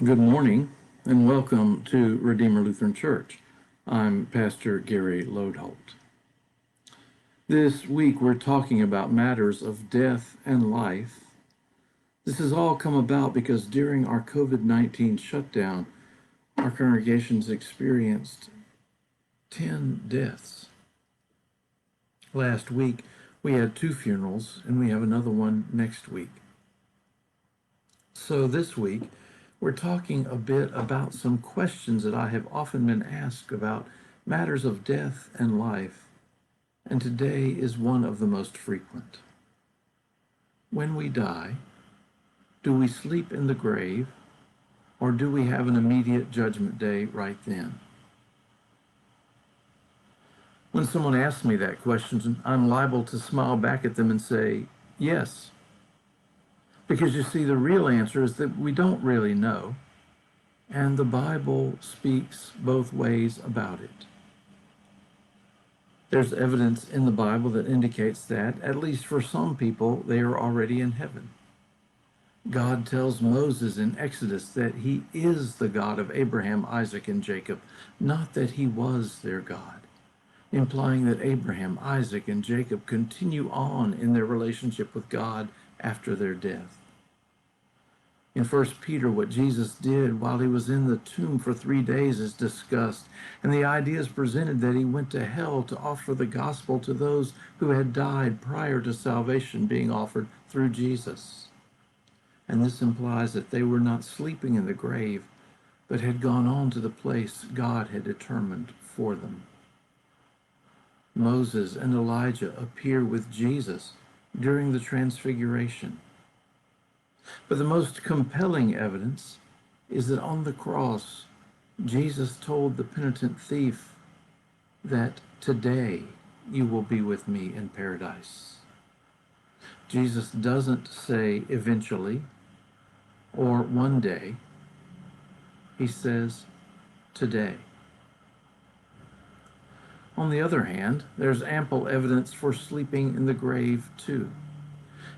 Good morning and welcome to Redeemer Lutheran Church. I'm Pastor Gary Lodeholt. This week we're talking about matters of death and life. This has all come about because during our COVID-19 shutdown, our congregations experienced 10 deaths. Last week we had 2 funerals and we have another one next week. So this week, we're talking a bit about some questions that I have often been asked about matters of death and life, and today is one of the most frequent. When we die, do we sleep in the grave, or do we have an immediate judgment day right then? When someone asks me that question, I'm liable to smile back at them and say, yes. Because you see, the real answer is that we don't really know, and the Bible speaks both ways about it. There's evidence in the Bible that indicates that, at least for some people, they are already in heaven. God tells Moses in Exodus that he is the God of Abraham, Isaac, and Jacob, not that he was their God, implying that Abraham, Isaac, and Jacob continue on in their relationship with God after their death. In 1 Peter, what Jesus did while he was in the tomb for 3 days is discussed, and the idea is presented that he went to hell to offer the gospel to those who had died prior to salvation being offered through Jesus. And this implies that they were not sleeping in the grave, but had gone on to the place God had determined for them. Moses and Elijah appear with Jesus during the Transfiguration. But the most compelling evidence is that on the cross, Jesus told the penitent thief that today you will be with me in paradise. Jesus doesn't say eventually or one day. He says today. On the other hand, there's ample evidence for sleeping in the grave too.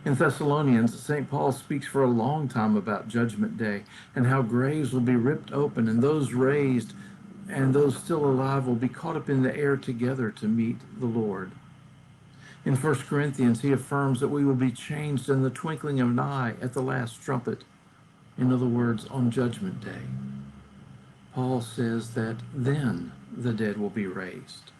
In Thessalonians, St. Paul speaks for a long time about Judgment Day and how graves will be ripped open and those raised and those still alive will be caught up in the air together to meet the Lord. In 1 Corinthians, he affirms that we will be changed in the twinkling of an eye at the last trumpet. In other words, on Judgment Day. Paul says that then the dead will be raised.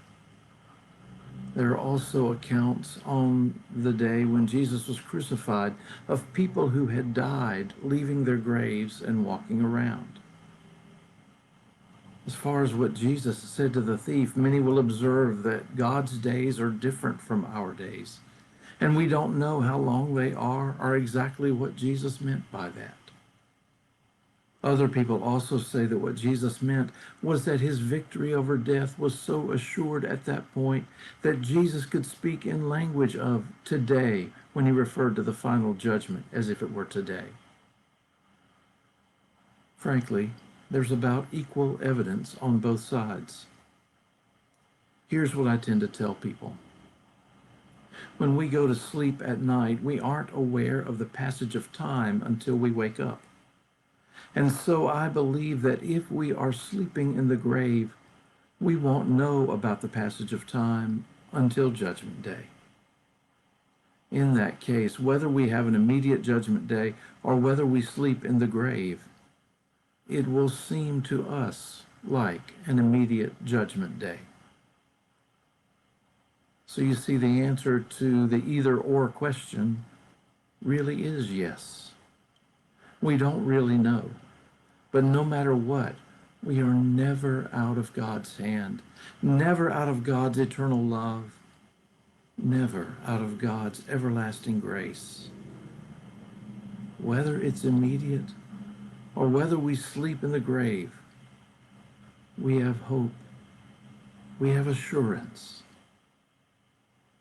There are also accounts on the day when Jesus was crucified of people who had died leaving their graves and walking around. As far as what Jesus said to the thief, many will observe that God's days are different from our days, and we don't know how long they are or exactly what Jesus meant by that. Other people also say that what Jesus meant was that his victory over death was so assured at that point that Jesus could speak in language of today when he referred to the final judgment as if it were today. Frankly, there's about equal evidence on both sides. Here's what I tend to tell people. When we go to sleep at night, we aren't aware of the passage of time until we wake up. And so I believe that if we are sleeping in the grave, we won't know about the passage of time until Judgment Day. In that case, whether we have an immediate Judgment Day or whether we sleep in the grave, it will seem to us like an immediate Judgment Day. So you see, the answer to the either-or question really is yes. We don't really know. But no matter what, we are never out of God's hand, never out of God's eternal love, never out of God's everlasting grace. Whether it's immediate or whether we sleep in the grave, we have hope, we have assurance.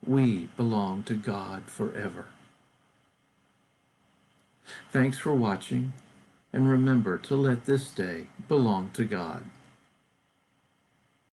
We belong to God forever. Thanks for watching. And remember to let this day belong to God.